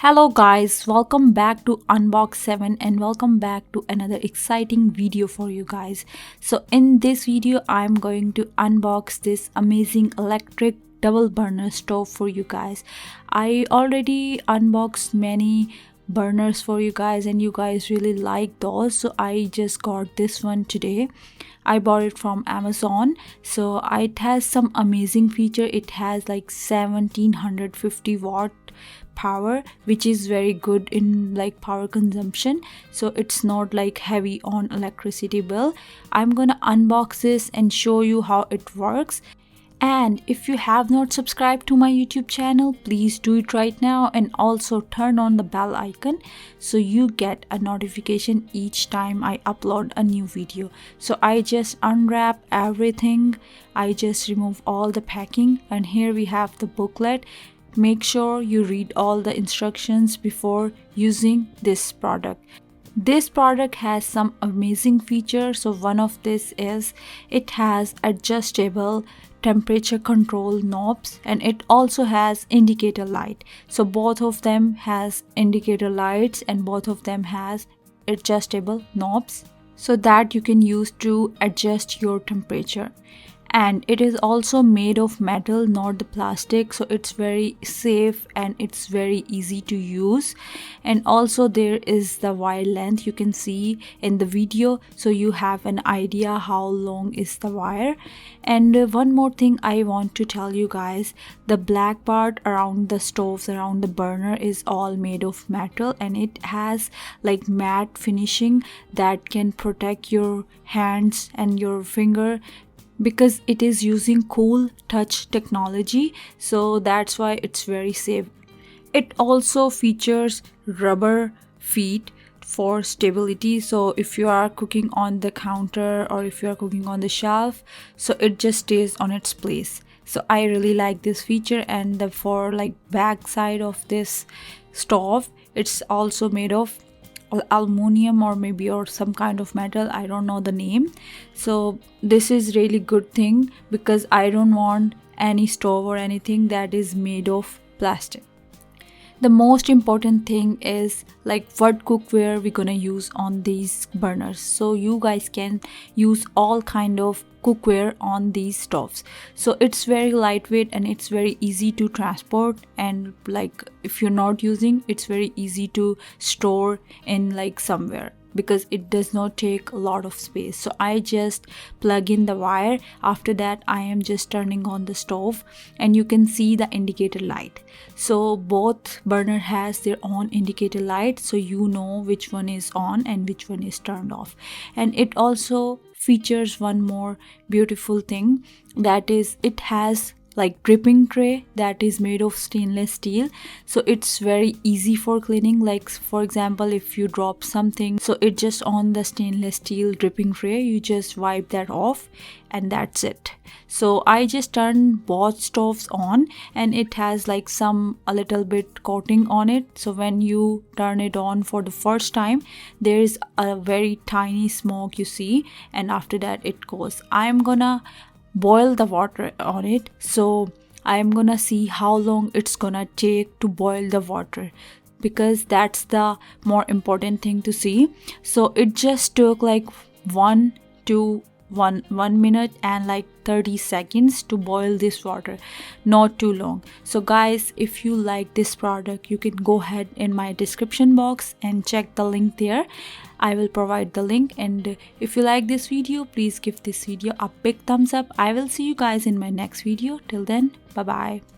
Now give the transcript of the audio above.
Hello guys, welcome back to Unbox 7 and welcome back to another exciting video for you guys. So in this video I'm going to unbox this amazing electric double burner stove for you guys. I already unboxed many burners for you guys and you guys really like those, so I just got this one today. I bought it from Amazon. So it has some amazing feature. It has like 1750 watt power, which is very good in like power consumption, so it's not like heavy on electricity bill. I'm gonna unbox this and show you how it works. And if you have not subscribed to my YouTube channel, please do it right now, and also turn on the bell icon so you get a notification each time I upload a new video. So I just unwrap everything, I just remove all the packing, and here we have the booklet. Make sure you read all the instructions before using this product. This product has some amazing features. So one of this is it has adjustable temperature control knobs, and it also has indicator light. So both of them has indicator lights and both of them has adjustable knobs so that you can use to adjust your temperature. And it is also made of metal, not the plastic, so it's very safe and it's very easy to use. And also there is the wire length, you can see in the video, so you have an idea how long is the wire. And one more thing I want to tell you guys, the black part around the stoves, around the burner, is all made of metal, and it has like matte finishing that can protect your hands and your finger because it is using cool touch technology, so that's why it's very safe. It also features rubber feet for stability, so if you are cooking on the counter or if you are cooking on the shelf, so it just stays on its place. So I really like this feature. And the for like back side of this stove, it's also made of aluminum or some kind of metal, I don't know the name. So this is really good thing because I don't want any stove or anything that is made of plastic. The most important thing is like what cookware we're gonna use on these burners, so you guys can use all kind of cookware on these stoves. So it's very lightweight and it's very easy to transport, and like if you're not using, it's very easy to store in like somewhere because it does not take a lot of space. So I just plug in the wire. After that I am just turning on the stove and you can see the indicator light. So both burner has their own indicator light, so you know which one is on and which one is turned off. And it also features one more beautiful thing, that is it has like dripping tray that is made of stainless steel, so it's very easy for cleaning. Like for example, if you drop something, so it just on the stainless steel dripping tray, you just wipe that off and that's it. So I just turned both stoves on and it has like a little bit coating on it, so when you turn it on for the first time, there is a very tiny smoke you see, and after that it goes. I'm gonna boil the water on it, so I'm gonna see how long it's gonna take to boil the water, because that's the more important thing to see. So it just took like 1 minute and like 30 seconds to boil this water, not too long. So guys, if you like this product, you can go ahead in my description box and check the link there. I will provide the link. And if you like this video, please give this video a big thumbs up. I will see you guys in my next video. Till then, bye bye.